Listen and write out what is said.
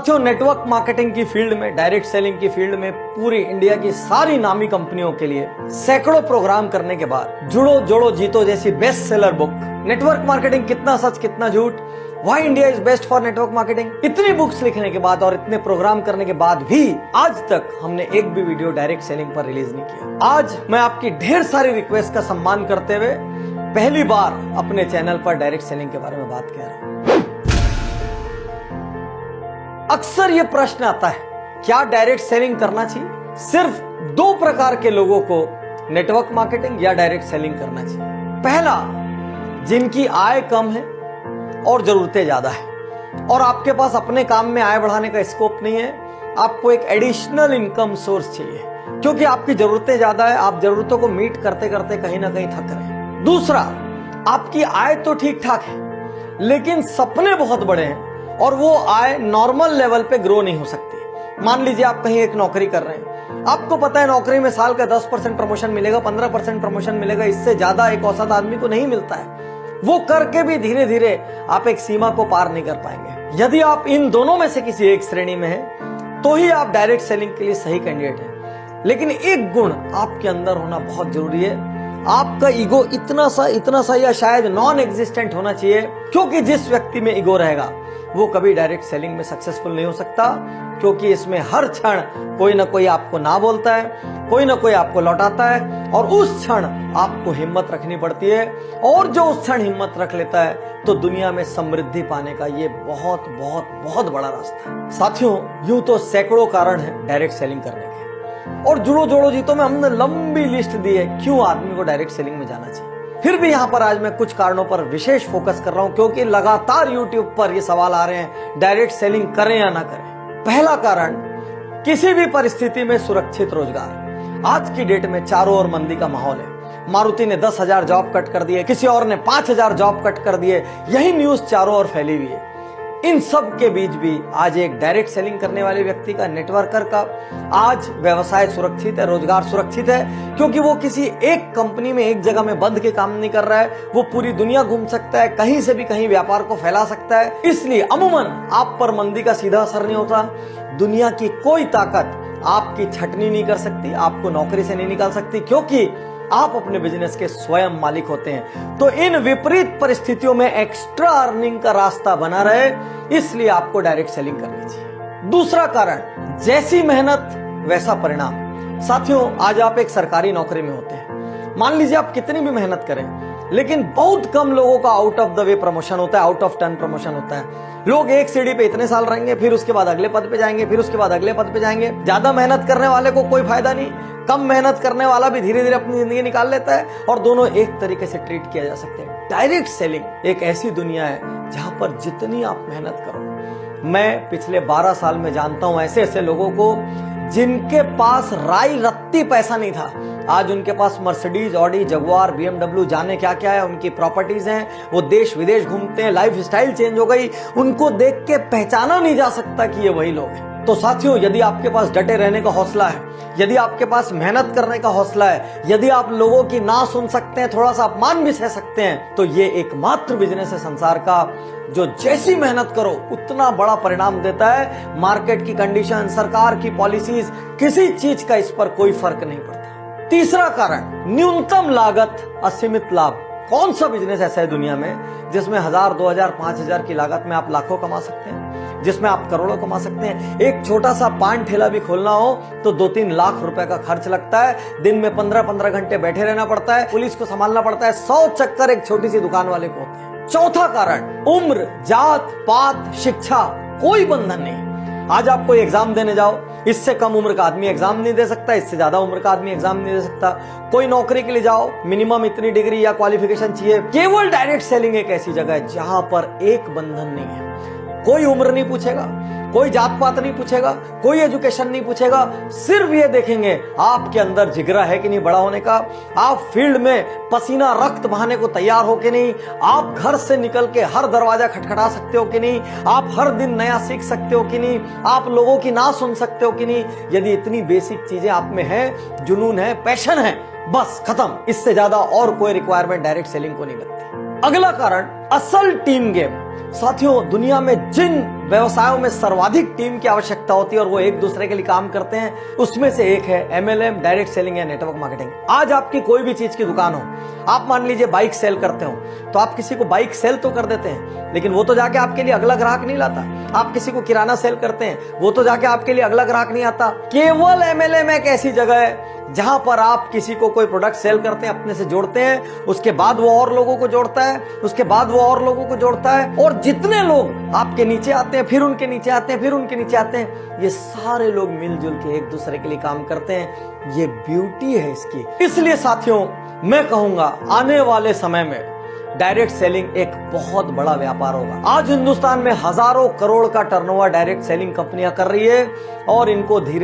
जो network marketing की field में, डायरेक्ट सेलिंग की फील्ड में पूरी इंडिया की सारी नामी कंपनियों के लिए सैकड़ों प्रोग्राम करने के बाद जुड़ो जोड़ो जीतो जैसी best seller book, network marketing कितना सच कितना झूठ, why India is best for network marketing, इतनी बुक्स लिखने के बाद और इतने प्रोग्राम करने के बाद भी आज तक हमने एक भी वीडियो डायरेक्ट सेलिंग पर रिलीज नहीं किया। आज मैं आपकी ढेर सारी रिक्वेस्ट का सम्मान करते हुए पहली बार अपने चैनल पर डायरेक्ट सेलिंग के बारे में बात कर रहा हूं। अक्सर ये प्रश्न आता है, क्या डायरेक्ट सेलिंग करना चाहिए? सिर्फ दो प्रकार के लोगों को नेटवर्क मार्केटिंग या डायरेक्ट सेलिंग करना चाहिए। पहला, जिनकी आय कम है और जरूरतें ज्यादा है और आपके पास अपने काम में आय बढ़ाने का स्कोप नहीं है, आपको एक एडिशनल इनकम सोर्स चाहिए क्योंकि आपकी जरूरतें ज्यादा है, आप जरूरतों को मीट करते करते कहीं ना कहीं थक रहे हैं। दूसरा, आपकी आय तो ठीक ठाक है लेकिन सपने बहुत बड़े हैं और वो आय नॉर्मल लेवल पे ग्रो नहीं हो सकती। मान लीजिए आप कहीं एक नौकरी कर रहे हैं, आपको पता है नौकरी में साल का 10% प्रमोशन मिलेगा, 15% प्रमोशन मिलेगा, इससे ज्यादा एक औसत आदमी को नहीं मिलता है। वो करके भी धीरे धीरे आप एक सीमा को पार नहीं कर पाएंगे। यदि आप इन दोनों में से किसी एक श्रेणी में हैं, तो ही आप डायरेक्ट सेलिंग के लिए सही कैंडिडेट हैं। लेकिन एक गुण आपके अंदर होना बहुत जरूरी है, आपका ईगो इतना सा या शायद नॉन एग्जिस्टेंट होना चाहिए, क्योंकि जिस व्यक्ति में ईगो रहेगा वो कभी डायरेक्ट सेलिंग में सक्सेसफुल नहीं हो सकता, क्योंकि इसमें हर क्षण कोई ना कोई आपको ना बोलता है, कोई ना कोई आपको लौटाता है और उस क्षण आपको हिम्मत रखनी पड़ती है। और जो उस क्षण हिम्मत रख लेता है तो दुनिया में समृद्धि पाने का ये बहुत बहुत बहुत बड़ा रास्ता है। साथियों, यूं तो सैकड़ों कारण है डायरेक्ट सेलिंग करने के और जुड़ो जोड़ो जीतो में हमने लंबी लिस्ट दी है क्यों आदमी को डायरेक्ट सेलिंग में जाना चाहिए। फिर भी यहां पर आज मैं कुछ कारणों पर विशेष फोकस कर रहा हूं क्योंकि लगातार YouTube पर ये सवाल आ रहे हैं, डायरेक्ट सेलिंग करें या ना करें। पहला कारण, किसी भी परिस्थिति में सुरक्षित रोजगार। आज की डेट में चारों ओर मंदी का माहौल है। मारुति ने 10,000 जॉब कट कर दिए, किसी और ने 5,000 जॉब कट कर दिए, यही न्यूज चारों ओर फैली हुई है। इन सब के बीच भी आज एक डायरेक्ट सेलिंग करने वाले व्यक्ति का, नेटवर्कर का आज व्यवसाय सुरक्षित है, रोजगार सुरक्षित है, क्योंकि वो किसी एक कंपनी में एक जगह में बंध के काम नहीं कर रहा है। वो पूरी दुनिया घूम सकता है, कहीं से भी कहीं व्यापार को फैला सकता है। इसलिए अमूमन आप पर मंदी का सीधा असर नहीं होता। दुनिया की कोई ताकत आपकी छटनी नहीं कर सकती, आपको नौकरी से नहीं निकाल सकती, क्योंकि आप अपने बिजनेस के स्वयं मालिक होते हैं। तो इन विपरीत परिस्थितियों में एक्स्ट्रा अर्निंग का रास्ता बना रहे, इसलिए आपको डायरेक्ट सेलिंग करनी चाहिए। दूसरा कारण, जैसी मेहनत वैसा परिणाम। साथियों, आज आप एक सरकारी नौकरी में होते हैं, मान लीजिए आप कितनी भी मेहनत करें, लेकिन बहुत कम लोगों का out of the way promotion होता है, आउट ऑफ टर्न प्रमोशन होता है। लोग एक सीढ़ी पे इतने साल रहेंगे, फिर उसके बाद अगले पद पे जाएंगे, फिर उसके बाद अगले पद पे जाएंगे। ज्यादा मेहनत करने वाले को कोई फायदा नहीं, कम मेहनत करने वाला भी धीरे धीरे अपनी जिंदगी निकाल लेता है और दोनों एक तरीके से ट्रीट किया जा सकते हैं। डायरेक्ट सेलिंग एक ऐसी दुनिया है जहां पर जितनी आप मेहनत करो, मैं पिछले 12 साल में जानता हूं ऐसे ऐसे लोगों को जिनके पास राई रत्ती पैसा नहीं था, आज उनके पास मर्सिडीज, ऑडी, जगुआर, BMW, जाने क्या क्या है, उनकी प्रॉपर्टीज हैं, वो देश विदेश घूमते हैं, लाइफ स्टाइल चेंज हो गई, उनको देख के पहचाना नहीं जा सकता कि ये वही लोग हैं। तो साथियों, यदि आपके पास डटे रहने का हौसला है, यदि आपके पास मेहनत करने का हौसला है, यदि आप लोगों की ना सुन सकते हैं, थोड़ा सा अपमान भी सह सकते हैं, तो ये एकमात्र बिजनेस है संसार का जो जैसी मेहनत करो उतना बड़ा परिणाम देता है। मार्केट की कंडीशन, सरकार की पॉलिसीज, किसी चीज का इस पर कोई फर्क नहीं पड़ता। तीसरा कारण, न्यूनतम लागत असीमित लाभ। कौन सा बिजनेस ऐसा है दुनिया में जिसमें 1,000, 2,000, 5,000 की लागत में आप लाखों कमा सकते हैं, जिसमें आप करोड़ों कमा सकते हैं? एक छोटा सा पान ठेला भी खोलना हो तो 2-3 लाख रुपए का खर्च लगता है, दिन में 15-15 घंटे बैठे रहना पड़ता है, पुलिस को संभालना पड़ता है, 100 चक्कर एक छोटी सी दुकान वाले को होते हैं। चौथा कारण, उम्र, जात पात, शिक्षा, कोई बंधन नहीं। आज आप कोई एग्जाम देने जाओ, इससे कम उम्र का आदमी एग्जाम नहीं दे सकता, इससे ज्यादा उम्र का आदमी एग्जाम नहीं दे सकता। कोई नौकरी के लिए जाओ, मिनिमम इतनी डिग्री या क्वालिफिकेशन चाहिए। केवल डायरेक्ट सेलिंग एक ऐसी जगह है जहां पर एक बंधन नहीं है। कोई उम्र नहीं पूछेगा, कोई जात पात नहीं पूछेगा, कोई एजुकेशन नहीं पूछेगा, सिर्फ ये देखेंगे आपके अंदर जिगरा है कि नहीं बड़ा होने का, आप फील्ड में पसीना रक्त बहाने को तैयार हो कि नहीं, आप घर से निकल के हर दरवाजा खटखटा सकते हो कि नहीं, आप हर दिन नया सीख सकते हो कि नहीं, आप लोगों की ना सुन सकते हो कि नहीं। यदि इतनी बेसिक चीजें आप में है, जुनून है, पैशन है, बस खत्म। इससे ज्यादा और कोई रिक्वायरमेंट डायरेक्ट सेलिंग को नहीं लगती। अगला कारण, असल टीम गेम। साथियों, दुनिया में जिन व्यवसायों में सर्वाधिक टीम की आवश्यकता होती है और वो एक दूसरे के लिए काम करते हैं, उसमें से एक है MLM, डायरेक्ट सेलिंग या नेटवर्क मार्केटिंग। आज आपकी कोई भी चीज की दुकान हो, आप मान लीजिए बाइक सेल करते हो, तो आप किसी को बाइक सेल तो कर देते हैं, लेकिन वो तो जाके आपके लिए अगला ग्राहक नहीं लाता। आप किसी को किराना सेल करते हैं, वो तो जाके आपके लिए अगला ग्राहक नहीं आता। केवल MLM एक ऐसी जगह है जहां पर आप किसी को कोई प्रोडक्ट सेल करते हैं, अपने से जोड़ते हैं, उसके बाद वो और लोगों को जोड़ता है, उसके बाद वो और लोगों को जोड़ता है, और जितने लोग आपके नीचे आते हैं, फिर उनके नीचे आते हैं, फिर उनके नीचे आते हैं, ये सारे लोग मिलजुल के एक दूसरे के लिए काम करते हैं। ये ब्यूटी है इसकी। इसलिए साथियों, मैं कहूंगा आने वाले समय में डायरेक्ट सेलिंग एक बहुत बड़ा व्यापार होगा। आज हिंदुस्तान में हजारों करोड़ का टर्नओवर डायरेक्ट सेलिंग कंपनियां कर रही है और इनको धीरे